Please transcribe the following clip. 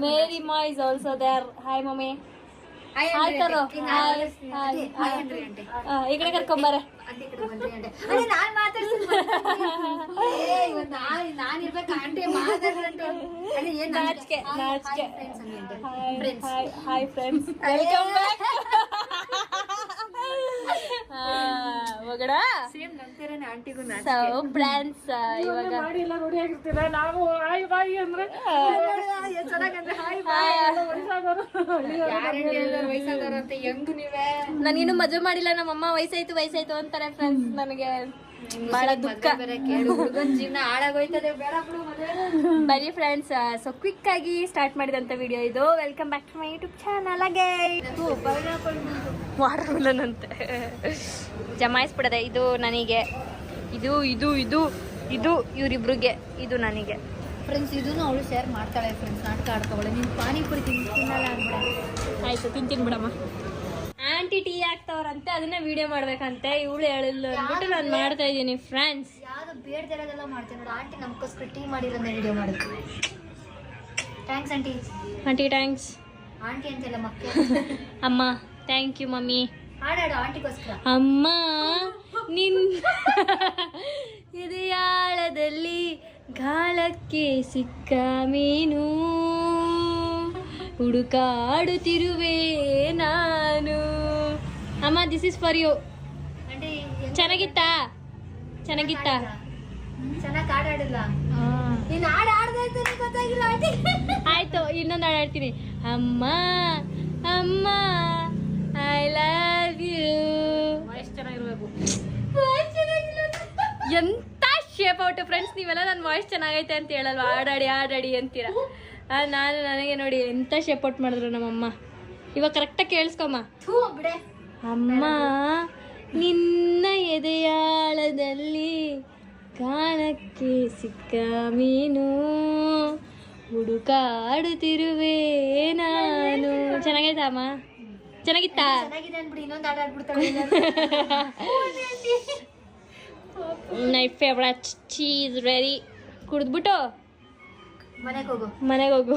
ಮೇರಿ ಮಾ is also there. Hi mummy. Hi ಕರೋ. Hi ಈ ಕಡೆ ಕರ್ಕೊಂಬಾರೆ. ನಾಚಿಕೆ ನಾಚಿಕೆ. Hi friends, welcome back. So friends, ಇವಾಗ ನಾನಿನ್ನು ಮದುವೆ ಮಾಡಿಲ್ಲ, ನಮ್ಮಮ್ಮ ವಯಸ್ಸಾಯ್ತು ಅಂತಾರೆ ಫ್ರೆಂಡ್ಸ್. ನನಗೆ ಬಹಳ ದುಃಖ. ಬರೀ ಫ್ರೆಂಡ್ಸ್, ಸೊ ಕ್ವಿಕ್ ಆಗಿ ಸ್ಟಾರ್ಟ್ ಮಾಡಿದಂತ ವಿಡಿಯೋ ಇದು. Welcome back to my YouTube channel. Watermelon ಅಂತೆ ಜಮಾಯಿಸ್ಬಿಡದೆ. ಇದು ನನಗೆ, ಇದು ಇದು ಇದು ಇದು ಇವರಿಬ್ರಿಗೆ, ಇದು ನನಗೆ ಫ್ರೆಂಡ್ಸ್. ಇದನ್ನು ಅವಳು ಶೇರ್ ಮಾಡ್ತಾಳೆ ಫ್ರೆಂಡ್ಸ್, ನಾಟಕ ಆಡ್ತಾವಳೆ. ನೀನು ಪಾನಿಪುರಿ ತಿನ್ನಲ್ಲ ಅಂದ್ಬಿಡ. ಆಯ್ತು, ತಿಂತೀನಿ ಬಿಡಮ್ಮ. ಆಂಟಿ ಟೀ ಹಾಕ್ತವ್ರಂತೆ, ಅದನ್ನ ವಿಡಿಯೋ ಮಾಡ್ಬೇಕಂತೆ. ಇವಳು ಹೇಳಿಲ್ಲ ಅಂದ್ಬಿಟ್ಟು ನಾನು ಮಾಡ್ತಾ ಇದ್ದೀನಿ ಫ್ರೆಂಡ್ಸ್. ಯಾವ್ದು ಬೇಡ್ದಿರೋದೆಲ್ಲ ಮಾಡ್ತೀನಿ ನೋಡಿ. ಆಂಟಿ ನಮ್ಗೋಸ್ಕರ ಟೀ ಮಾಡಿರೋದನ್ನ ವಿಡಿಯೋ ಮಾಡಿದ್ವಿ. Thanks aunty. Aunty thanks. Aunty ಅಂತೆಲ್ಲ ಮಕ್ಕಳು. ಅಮ್ಮ ಥ್ಯಾಂಕ್ ಯು ಮಮ್ಮಿ. ಹಾಡಾಡು ಆಂಟಿಗೋಸ್ಕರ. ಅಮ್ಮ ನಿನ್ ಎದೆಯಾಳದಲ್ಲಿ ಗಾಳಕ್ಕೆ ಸಿಕ್ಕ ಮೀನು ಹುಡುಕಾಡುತ್ತಿರುವೆ ನಾನು. ಅಮ್ಮ this is for you. Aunty ಚೆನ್ನಾಗಿತ್ತಾ? ಚೆನ್ನಾಗಿ ಹಾಡಾಡಿಲ್ಲ. ನೀನು ಹಾಡು ಆಡ್ದಾಯ್ತು ಗೊತ್ತಾಗಿಲ್ಲ ಆಂಟಿ. ಆಯ್ತು, ಇನ್ನೊಂದು ಹಾಡು ಆಡ್ತೀನಿ. ಅಮ್ಮ ಅಮ್ಮ ಐ ಲವ್ ಯು. ಎಂತ ಶೇಪ್ ಔಟ್ ಫ್ರೆಂಡ್ಸ್. ನೀವೆಲ್ಲ ನನ್ನ ವಾಯ್ಸ್ ಚೆನ್ನಾಗೈತೆ ಅಂತ ಹೇಳಲ್ವ, ಹಾಡಾಡಿ ಅಂತೀರ. ನನಗೆ ನೋಡಿ ಎಂತ ಶೇಪ್ ಔಟ್ ಮಾಡಿದ್ರು ನಮ್ಮಮ್ಮ. ಇವಾಗ ಕರೆಕ್ಟಾಗಿ ಕೇಳಿಸ್ಕೊಮ್ಮ. ಬಿಡೆ. ಅಮ್ಮ ನಿನ್ನ ಎದೆಯಾಳದಲ್ಲಿ ಕಾಣಕ್ಕೆ ಸಿಕ್ಕ ಮೀನು ಹುಡುಕಾಡುತ್ತಿರುವೆ ನಾನು. ಚೆನ್ನಾಗೈತಾ ಅಮ್ಮ? ಚೆನ್ನಾಗಿತ್ತಾ? ಚೆನ್ನಾಗಿದೆ ಅನ್ಬಿಡಿ. ಇನ್ನೊಂದು ಹಾಡು ಆಡ್ಬಿಡ್ತಾಳೆ. My favourite cheese ready. ಕುಡಿದ್ಬಿಟ್ಟು ಮನೆಗೆ ಹೋಗು.